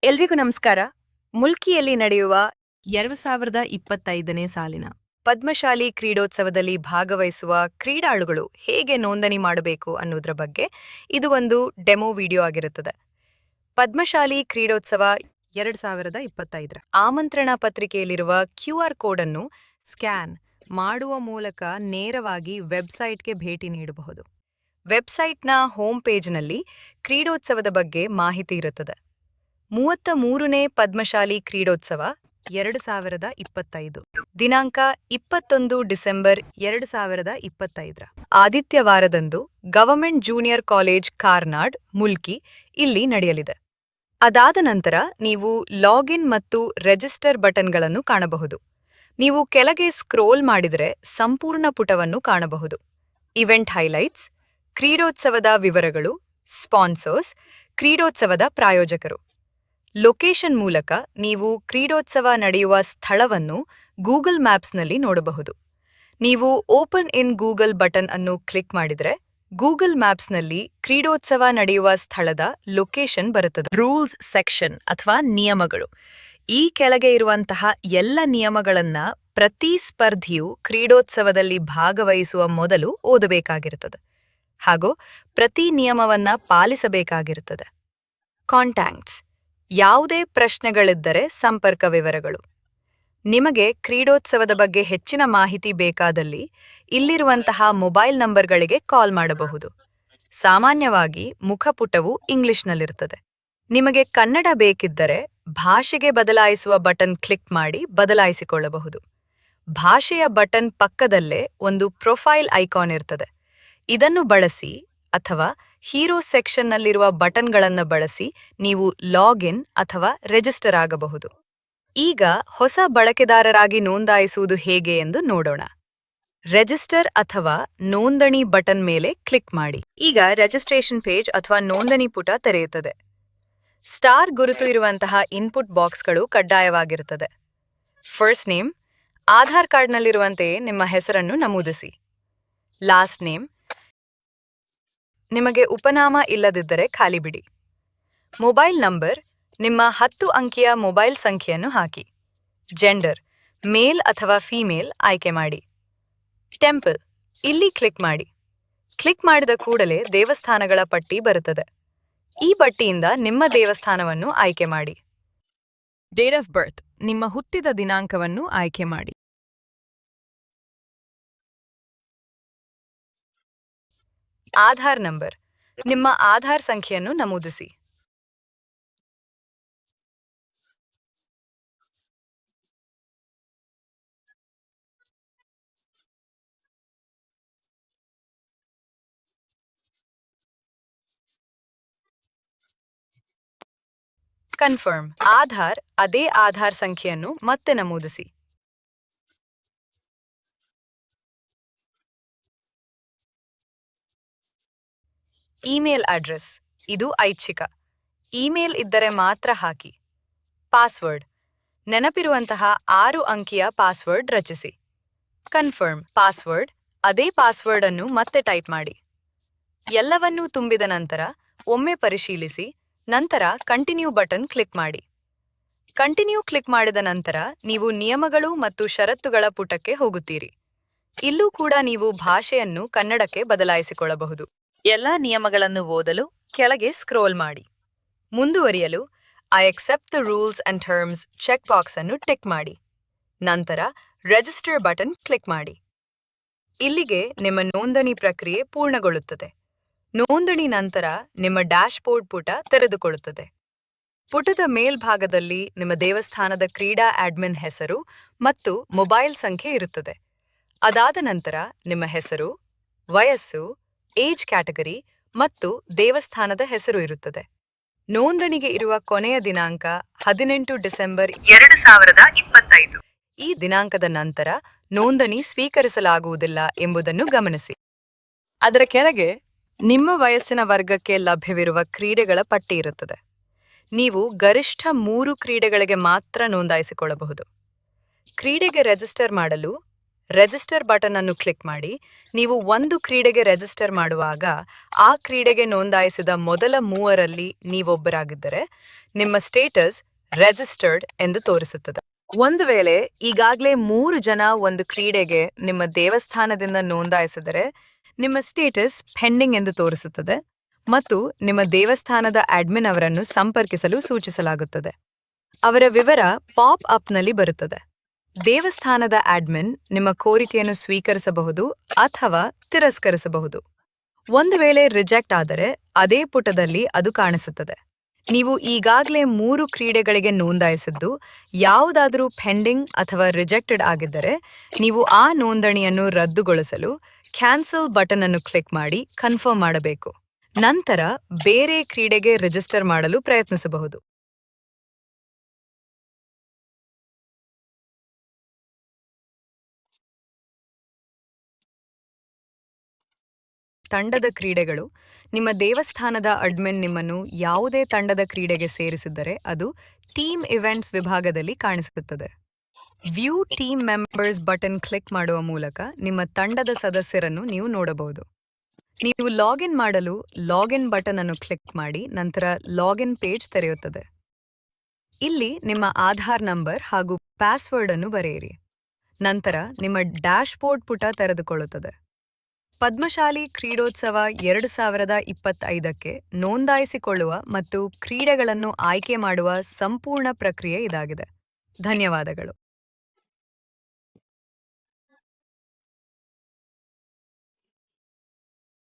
ಎಲ್ರಿಗೂ ನಮಸ್ಕಾರ. ಮುಲ್ಕಿಯಲ್ಲಿ ನಡೆಯುವ 2025ನೇ ಸಾಲಿನ ಪದ್ಮಶಾಲಿ ಕ್ರೀಡೋತ್ಸವದಲ್ಲಿ ಭಾಗವಹಿಸುವ ಕ್ರೀಡಾಳುಗಳು ಹೇಗೆ ನೋಂದಣಿ ಮಾಡಬೇಕು ಅನ್ನೋದ್ರ ಬಗ್ಗೆ ಇದು ಒಂದು ಡೆಮೋ ವಿಡಿಯೋ ಆಗಿರುತ್ತದೆ. ಪದ್ಮಶಾಲಿ ಕ್ರೀಡೋತ್ಸವ 2025ರ ಆಮಂತ್ರಣ ಪತ್ರಿಕೆಯಲ್ಲಿರುವ QR ಕೋಡ್ ಅನ್ನು ಸ್ಕ್ಯಾನ್ ಮಾಡುವ ಮೂಲಕ ನೇರವಾಗಿ ವೆಬ್ಸೈಟ್ಗೆ ಭೇಟಿ ನೀಡಬಹುದು. ವೆಬ್ಸೈಟ್ನ ಹೋಮ್ ಪೇಜ್ನಲ್ಲಿ ಕ್ರೀಡೋತ್ಸವದ ಬಗ್ಗೆ ಮಾಹಿತಿ ಇರುತ್ತದೆ. 33ನೇ ಪದ್ಮಶಾಲಿ ಕ್ರೀಡೋತ್ಸವ 2025 ದಿನಾಂಕ 21 ಡಿಸೆಂಬರ್ 2025 ಆದಿತ್ಯವಾರದಂದು government junior college Karnad Mulki ಇಲ್ಲಿ ನಡೆಯಲಿದೆ. ಅದಾದ ನಂತರ ನೀವು ಲಾಗಿನ್ ಮತ್ತು ರಿಜಿಸ್ಟರ್ ಬಟನ್ಗಳನ್ನು ಕಾಣಬಹುದು. ನೀವು ಕೆಳಗೆ ಸ್ಕ್ರೋಲ್ ಮಾಡಿದರೆ ಸಂಪೂರ್ಣ ಪುಟವನ್ನು ಕಾಣಬಹುದು. ಇವೆಂಟ್ ಹೈಲೈಟ್ಸ್, ಕ್ರೀಡೋತ್ಸವದ ವಿವರಗಳು, ಸ್ಪಾನ್ಸರ್ಸ್, ಕ್ರೀಡೋತ್ಸವದ ಪ್ರಾಯೋಜಕರು. ಲೊಕೇಶನ್ ಮೂಲಕ ನೀವು ಕ್ರೀಡೋತ್ಸವ ನಡೆಯುವ ಸ್ಥಳವನ್ನು ಗೂಗಲ್ ಮ್ಯಾಪ್ಸ್ನಲ್ಲಿ ನೋಡಬಹುದು. ನೀವು ಓಪನ್ ಇನ್ ಗೂಗಲ್ ಬಟನ್ ಅನ್ನು ಕ್ಲಿಕ್ ಮಾಡಿದರೆ ಗೂಗಲ್ ಮ್ಯಾಪ್ಸ್ನಲ್ಲಿ ಕ್ರೀಡೋತ್ಸವ ನಡೆಯುವ ಸ್ಥಳದ ಲೊಕೇಶನ್ ಬರುತ್ತದೆ. ರೂಲ್ಸ್ ಸೆಕ್ಷನ್ ಅಥವಾ ನಿಯಮಗಳು. ಈ ಕೆಳಗೆ ಇರುವಂತಹ ಎಲ್ಲ ನಿಯಮಗಳನ್ನ ಪ್ರತಿ ಸ್ಪರ್ಧಿಯು ಕ್ರೀಡೋತ್ಸವದಲ್ಲಿ ಭಾಗವಹಿಸುವ ಮೊದಲು ಓದಬೇಕಾಗಿರುತ್ತದೆ ಹಾಗೂ ಪ್ರತಿ ನಿಯಮವನ್ನ ಪಾಲಿಸಬೇಕಾಗಿರುತ್ತದೆ. ಕಾಂಟ್ಯಾಕ್ಟ್ಸ್. ಯಾವುದೇ ಪ್ರಶ್ನೆಗಳಿದ್ದರೆ ಸಂಪರ್ಕ ವಿವರಗಳು. ನಿಮಗೆ ಕ್ರೀಡೋತ್ಸವದ ಬಗ್ಗೆ ಹೆಚ್ಚಿನ ಮಾಹಿತಿ ಬೇಕಾದಲ್ಲಿ ಇಲ್ಲಿರುವಂತಹ ಮೊಬೈಲ್ ನಂಬರ್ಗಳಿಗೆ ಕಾಲ್ ಮಾಡಬಹುದು. ಸಾಮಾನ್ಯವಾಗಿ ಮುಖಪುಟವು ಇಂಗ್ಲಿಷ್ನಲ್ಲಿರುತ್ತದೆ. ನಿಮಗೆ ಕನ್ನಡ ಬೇಕಿದ್ದರೆ ಭಾಷೆಗೆ ಬದಲಾಯಿಸುವ ಬಟನ್ ಕ್ಲಿಕ್ ಮಾಡಿ ಬದಲಾಯಿಸಿಕೊಳ್ಳಬಹುದು. ಭಾಷೆಯ ಬಟನ್ ಪಕ್ಕದಲ್ಲೇ ಒಂದು ಪ್ರೊಫೈಲ್ ಐಕಾನ್ ಇರ್ತದೆ. ಇದನ್ನು ಬಳಸಿ ಅಥವಾ ಹೀರೋ ಸೆಕ್ಷನ್ನಲ್ಲಿರುವ ಬಟನ್ಗಳನ್ನು ಬಳಸಿ ನೀವು ಲಾಗಿನ್ ಅಥವಾ ರಿಜಿಸ್ಟರ್ ಆಗಬಹುದು. ಈಗ ಹೊಸ ಬಳಕೆದಾರರಾಗಿ ನೋಂದಾಯಿಸುವುದು ಹೇಗೆ ಎಂದು ನೋಡೋಣ. ರಿಜಿಸ್ಟರ್ ಅಥವಾ ನೋಂದಣಿ ಬಟನ್ ಮೇಲೆ ಕ್ಲಿಕ್ ಮಾಡಿ. ಈಗ ರಿಜಿಸ್ಟ್ರೇಷನ್ ಪೇಜ್ ಅಥವಾ ನೋಂದಣಿ ಪುಟ ತೆರೆಯುತ್ತದೆ. ಸ್ಟಾರ್ ಗುರುತು ಇರುವಂತಹ ಇನ್ಪುಟ್ ಬಾಕ್ಸ್ಗಳು ಕಡ್ಡಾಯವಾಗಿರುತ್ತದೆ. ಫಸ್ಟ್ ನೇಮ್, ಆಧಾರ್ ಕಾರ್ಡ್ನಲ್ಲಿರುವಂತೆಯೇ ನಿಮ್ಮ ಹೆಸರನ್ನು ನಮೂದಿಸಿ. ಲಾಸ್ಟ್ ನೇಮ್, ನಿಮಗೆ ಉಪನಾಮ ಇಲ್ಲದಿದ್ದರೆ ಖಾಲಿ ಬಿಡಿ. ಮೊಬೈಲ್ ನಂಬರ್, ನಿಮ್ಮ 10 ಅಂಕಿಯ ಮೊಬೈಲ್ ಸಂಖ್ಯೆಯನ್ನು ಹಾಕಿ. ಜೆಂಡರ್, ಮೇಲ್ ಅಥವಾ ಫೀಮೇಲ್ ಆಯ್ಕೆ ಮಾಡಿ. ಟೆಂಪಲ್, ಇಲ್ಲಿ ಕ್ಲಿಕ್ ಮಾಡಿ. ಕ್ಲಿಕ್ ಮಾಡಿದ ಕೂಡಲೇ ದೇವಸ್ಥಾನಗಳ ಪಟ್ಟಿ ಬರುತ್ತದೆ. ಈ ಪಟ್ಟಿಯಿಂದ ನಿಮ್ಮ ದೇವಸ್ಥಾನವನ್ನು ಆಯ್ಕೆ ಮಾಡಿ. ಡೇಟ್ ಆಫ್ ಬರ್ತ್, ನಿಮ್ಮ ಹುಟ್ಟಿದ ದಿನಾಂಕವನ್ನು ಆಯ್ಕೆ ಮಾಡಿ. ಆಧಾರ್ ನಂಬರ್, ನಿಮ್ಮ ಆಧಾರ್ ಸಂಖ್ಯೆಯನ್ನು ನಮೂದಿಸಿ. ಕನ್ಫರ್ಮ್, ಅದೇ ಆಧಾರ್ ಸಂಖ್ಯೆಯನ್ನು ಮತ್ತೆ ನಮೂದಿಸಿ. ಇಮೇಲ್ ಅಡ್ರೆಸ್, ಇದು ಐಚ್ಛಿಕ. ಇಮೇಲ್ ಇದ್ದರೆ ಮಾತ್ರ ಹಾಕಿ. ಪಾಸ್ವರ್ಡ್, ನೆನಪಿರುವಂತಹ 6 ಅಂಕಿಯ ಪಾಸ್ವರ್ಡ್ ರಚಿಸಿ. ಕನ್ಫರ್ಮ್ ಪಾಸ್ವರ್ಡ್, ಅದೇ ಪಾಸ್ವರ್ಡ್ ಅನ್ನು ಮತ್ತೆ ಟೈಪ್ ಮಾಡಿ. ಎಲ್ಲವನ್ನೂ ತುಂಬಿದ ನಂತರ ಒಮ್ಮೆ ಪರಿಶೀಲಿಸಿ, ನಂತರ ಕಂಟಿನ್ಯೂ ಬಟನ್ ಕ್ಲಿಕ್ ಮಾಡಿ. ಕಂಟಿನ್ಯೂ ಕ್ಲಿಕ್ ಮಾಡಿದ ನಂತರ ನೀವು ನಿಯಮಗಳು ಮತ್ತು ಷರತ್ತುಗಳ ಪುಟಕ್ಕೆ ಹೋಗುತ್ತೀರಿ. ಇಲ್ಲೂ ಕೂಡ ನೀವು ಭಾಷೆಯನ್ನು ಕನ್ನಡಕ್ಕೆ ಬದಲಾಯಿಸಿಕೊಳ್ಳಬಹುದು. ಎಲ್ಲ ನಿಯಮಗಳನ್ನು ಓದಲು ಕೆಳಗೆ ಸ್ಕ್ರೋಲ್ ಮಾಡಿ. ಮುಂದುವರಿಯಲು I accept the rules and terms check box ಅನ್ನು ಟಿಕ್ ಮಾಡಿ. ನಂತರ ರಿಜಿಸ್ಟರ್ ಬಟನ್ ಕ್ಲಿಕ್ ಮಾಡಿ. ಇಲ್ಲಿಗೆ ನಿಮ್ಮ ನೋಂದಣಿ ಪ್ರಕ್ರಿಯೆ ಪೂರ್ಣಗೊಳ್ಳುತ್ತದೆ. ನೋಂದಣಿ ನಂತರ ನಿಮ್ಮ ಡ್ಯಾಶ್ಬೋರ್ಡ್ ಪುಟ ತೆರೆದುಕೊಳ್ಳುತ್ತದೆ. ಪುಟದ ಮೇಲ್ಭಾಗದಲ್ಲಿ ನಿಮ್ಮ ದೇವಸ್ಥಾನದ ಕ್ರೀಡಾ ಅಡ್ಮಿನ್ ಹೆಸರು ಮತ್ತು ಮೊಬೈಲ್ ಸಂಖ್ಯೆ ಇರುತ್ತದೆ. ಅದಾದ ನಂತರ ನಿಮ್ಮ ಹೆಸರು, ವಯಸ್ಸು, ಏಜ್ ಕ್ಯಾಟಗರಿ ಮತ್ತು ದೇವಸ್ಥಾನದ ಹೆಸರು ಇರುತ್ತದೆ. ನೋಂದಣಿಗೆ ಇರುವ ಕೊನೆಯ ದಿನಾಂಕ 18 ಡಿಸೆಂಬರ್ 2025. ಈ ದಿನಾಂಕದ ನಂತರ ನೋಂದಣಿ ಸ್ವೀಕರಿಸಲಾಗುವುದಿಲ್ಲ ಎಂಬುದನ್ನು ಗಮನಿಸಿ. ಅದರ ಕೆಳಗೆ ನಿಮ್ಮ ವಯಸ್ಸಿನ ವರ್ಗಕ್ಕೆ ಲಭ್ಯವಿರುವ ಕ್ರೀಡೆಗಳ ಪಟ್ಟಿ ಇರುತ್ತದೆ. ನೀವು ಗರಿಷ್ಠ 3 ಕ್ರೀಡೆಗಳಿಗೆ ಮಾತ್ರ ನೋಂದಾಯಿಸಿಕೊಳ್ಳಬಹುದು. ಕ್ರೀಡೆಗೆ ರಿಜಿಸ್ಟರ್ ಮಾಡಲು ರಿಜಿಸ್ಟರ್ ಬಟನ್ ಅನ್ನು ಕ್ಲಿಕ್ ಮಾಡಿ. ನೀವು ಒಂದು ಕ್ರೀಡೆಗೆ ರಿಜಿಸ್ಟರ್ ಮಾಡುವಾಗ ಆ ಕ್ರೀಡೆಗೆ ನೋಂದಾಯಿಸಿದ ಮೊದಲ 3ರಲ್ಲಿ ನೀವೊಬ್ಬರಾಗಿದ್ದರೆ ನಿಮ್ಮ ಸ್ಟೇಟಸ್ ರಿಜಿಸ್ಟರ್ಡ್ ಎಂದು ತೋರಿಸುತ್ತದೆ. ಒಂದು ವೇಳೆ ಈಗಾಗಲೇ 3 ಜನ ಒಂದು ಕ್ರೀಡೆಗೆ ನಿಮ್ಮ ದೇವಸ್ಥಾನದಿಂದ ನೋಂದಾಯಿಸಿದರೆ ನಿಮ್ಮ ಸ್ಟೇಟಸ್ ಪೆಂಡಿಂಗ್ ಎಂದು ತೋರಿಸುತ್ತದೆ ಮತ್ತು ನಿಮ್ಮ ದೇವಸ್ಥಾನದ ಅಡ್ಮಿನ್ ಅವರನ್ನು ಸಂಪರ್ಕಿಸಲು ಸೂಚಿಸಲಾಗುತ್ತದೆ. ಅವರ ವಿವರ ಪಾಪ್ ಅಪ್ನಲ್ಲಿ ಬರುತ್ತದೆ. ದೇವಸ್ಥಾನದ ಅಡ್ಮಿನ್ ನಿಮ್ಮ ಕೋರಿಕೆಯನ್ನು ಸ್ವೀಕರಿಸಬಹುದು ಅಥವಾ ತಿರಸ್ಕರಿಸಬಹುದು. ಒಂದು ವೇಳೆ ರಿಜೆಕ್ಟ್ ಆದರೆ ಅದೇ ಪುಟದಲ್ಲಿ ಅದು ಕಾಣಿಸುತ್ತದೆ. ನೀವು ಈಗಾಗಲೇ 3 ಕ್ರೀಡೆಗಳಿಗೆ ನೋಂದಾಯಿಸಿದ್ದು ಯಾವುದಾದರೂ ಪೆಂಡಿಂಗ್ ಅಥವಾ ರಿಜೆಕ್ಟೆಡ್ ಆಗಿದ್ದರೆ ನೀವು ಆ ನೋಂದಣಿಯನ್ನು ರದ್ದುಗೊಳಿಸಲು ಕ್ಯಾನ್ಸಲ್ ಬಟನ್ ಅನ್ನು ಕ್ಲಿಕ್ ಮಾಡಿ ಕನ್ಫರ್ಮ್ ಮಾಡಬೇಕು. ನಂತರ ಬೇರೆ ಕ್ರೀಡೆಗೆ ರಿಜಿಸ್ಟರ್ ಮಾಡಲು ಪ್ರಯತ್ನಿಸಬಹುದು. ತಂಡದ ಕ್ರೀಡೆಗಳು. ನಿಮ್ಮ ದೇವಸ್ಥಾನದ ಅಡ್ಮಿನ್ ನಿಮ್ಮನ್ನು ಯಾವುದೇ ತಂಡದ ಕ್ರೀಡೆಗೆ ಸೇರಿಸಿದ್ದರೆ ಅದು ಟೀಮ್ ಇವೆಂಟ್ಸ್ ವಿಭಾಗದಲ್ಲಿ ಕಾಣಿಸುತ್ತದೆ. View team members button click ಮಾಡುವ ಮೂಲಕ ನಿಮ್ಮ ತಂಡದ ಸದಸ್ಯರನ್ನು ನೀವು ನೋಡಬಹುದು. ನೀವು ಲಾಗಿನ್ ಮಾಡಲು ಲಾಗಿನ್ ಬಟನ್ ಅನ್ನು ಕ್ಲಿಕ್ ಮಾಡಿ ನಂತರ ಲಾಗಿನ್ ಪೇಜ್ ತೆರೆಯುತ್ತದೆ. ಇಲ್ಲಿ ನಿಮ್ಮ ಆಧಾರ್ ನಂಬರ್ ಹಾಗೂ ಪಾಸ್ವರ್ಡ್ ಅನ್ನು ಬರೆಯಿರಿ. ನಂತರ ನಿಮ್ಮ ಡ್ಯಾಶ್ಬೋರ್ಡ್ ಪುಟ ತೆರೆದುಕೊಳ್ಳುತ್ತದೆ. ಪದ್ಮಶಾಲಿ ಕ್ರೀಡೋತ್ಸವ 2025ಕ್ಕೆ ನೋಂದಾಯಿಸಿಕೊಳ್ಳುವ ಮತ್ತು ಕ್ರೀಡೆಗಳನ್ನು ಆಯ್ಕೆ ಮಾಡುವ ಸಂಪೂರ್ಣ ಪ್ರಕ್ರಿಯೆ ಇದಾಗಿದೆ. ಧನ್ಯವಾದಗಳು.